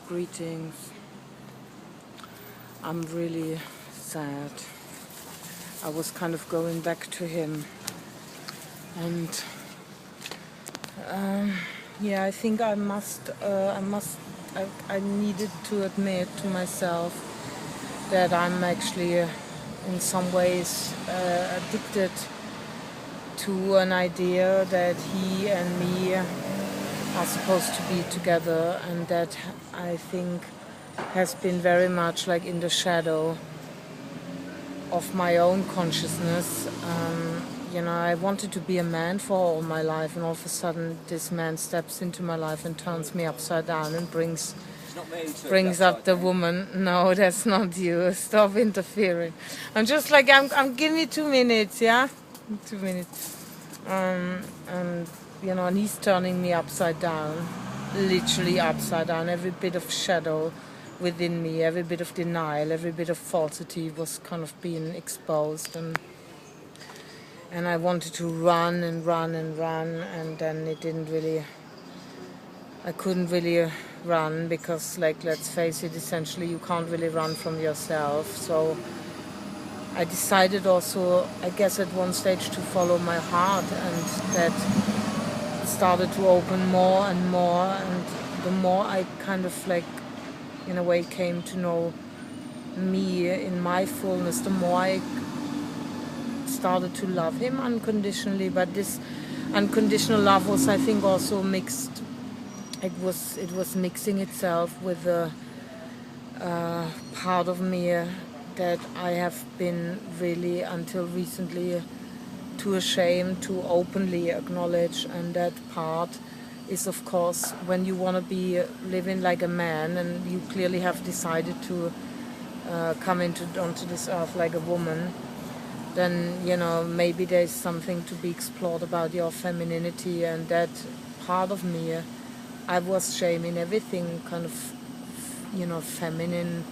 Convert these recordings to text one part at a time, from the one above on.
Greetings. I'm really sad. I was kind of going back to him, and yeah, I think I needed to admit to myself that I'm actually in some ways addicted to an idea that he and me are supposed to be together, and that I think has been very much like in the shadow of my own consciousness. I wanted to be a man for all my life, and all of a sudden this man steps into my life and turns me upside down and brings up the woman. No, that's not you. Stop interfering. I'm just like, I'm giving you 2 minutes, yeah? 2 minutes. And he's turning me upside down, literally upside down. Every bit of shadow within me, every bit of denial, every bit of falsity was kind of being exposed, and I wanted to run and run and run, and then I couldn't really run, because, like, let's face it, essentially you can't really run from yourself. So I decided also, I guess at one stage, to follow my heart, and that started to open more and more, and the more I kind of, like, in a way came to know me in my fullness, the more I started to love him unconditionally. But this unconditional love was, I think, also mixed. It was mixing itself with a part of me that I have been really until recently too ashamed to openly acknowledge, and that part is, of course, when you want to be living like a man, and you clearly have decided to come onto this earth like a woman, then maybe there's something to be explored about your femininity. And that part of me, I was shaming everything kind of feminine,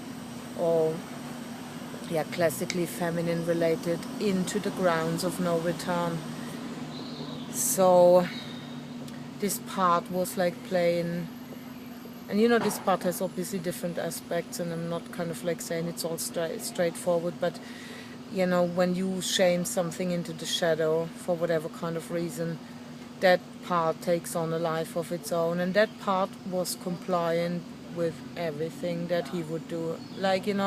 or classically feminine related, into the grounds of no return. So this part was like playing, and this part has obviously different aspects, and I'm not kind of like saying it's all straightforward, but when you shame something into the shadow for whatever kind of reason, that part takes on a life of its own. And that part was compliant with everything that he would do, like in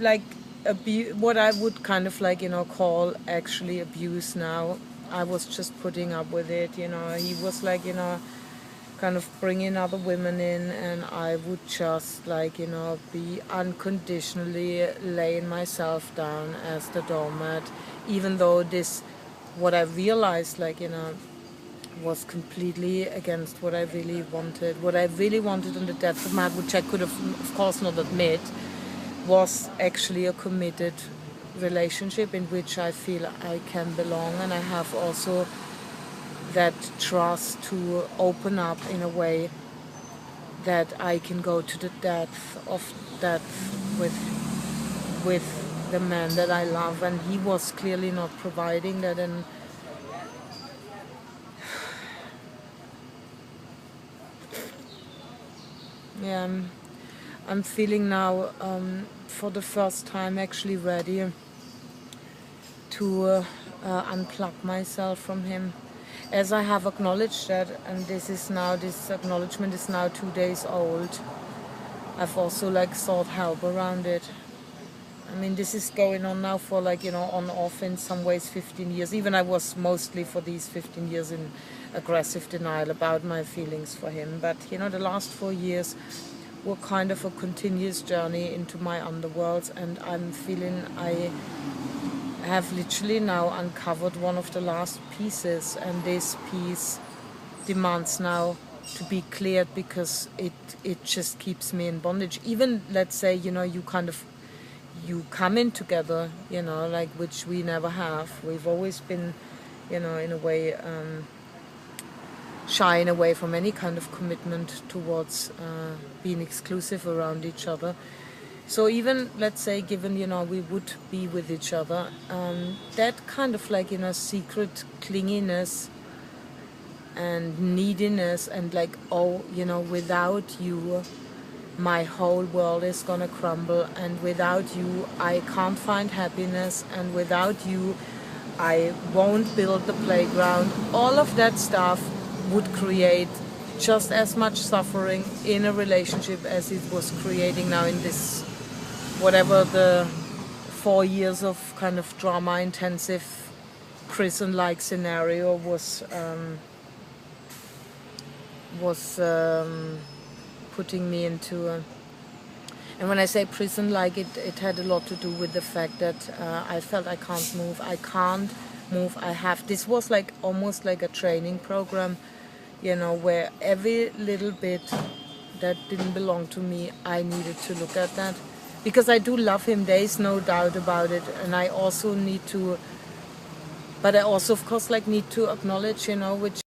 like what I would kind of like call actually abuse now. I was just putting up with it. He was like kind of bringing other women in, and I would just like be unconditionally laying myself down as the doormat, even though what I realized was completely against what I really wanted. What I really wanted in the depths of my heart, which I could have, of course, not admit, was actually a committed relationship in which I feel I can belong, and I have also that trust to open up in a way that I can go to the depth of that with the man that I love. And he was clearly not providing that. And yeah, I'm feeling now for the first time actually ready to unplug myself from him, as I have acknowledged that, and this acknowledgement is now 2 days old. I've also sought help around it. I mean, this is going on now for on off in some ways 15 years. Even I was mostly for these 15 years in aggressive denial about my feelings for him. But the last 4 years were kind of a continuous journey into my underworlds, and I'm feeling I have literally now uncovered one of the last pieces, and this piece demands now to be cleared, because it just keeps me in bondage. Even, let's say, you come in together, which we never have. We've always been, in a way, shying away from any kind of commitment towards being exclusive around each other. So even, let's say, given, we would be with each other, that kind of secret clinginess and neediness, and like, oh, you know, without you my whole world is gonna crumble, and without you I can't find happiness, and without you I won't build the playground. All of that stuff would create just as much suffering in a relationship as it was creating now in this, whatever the 4 years of kind of drama intensive prison-like scenario was putting me into. And when I say prison-like, it had a lot to do with the fact that I felt I can't move. This was like almost like a training program, you know, where every little bit that didn't belong to me, I needed to look at that. Because I do love him, there is no doubt about it. And I also need to, but I also, of course, like need to acknowledge, you know, which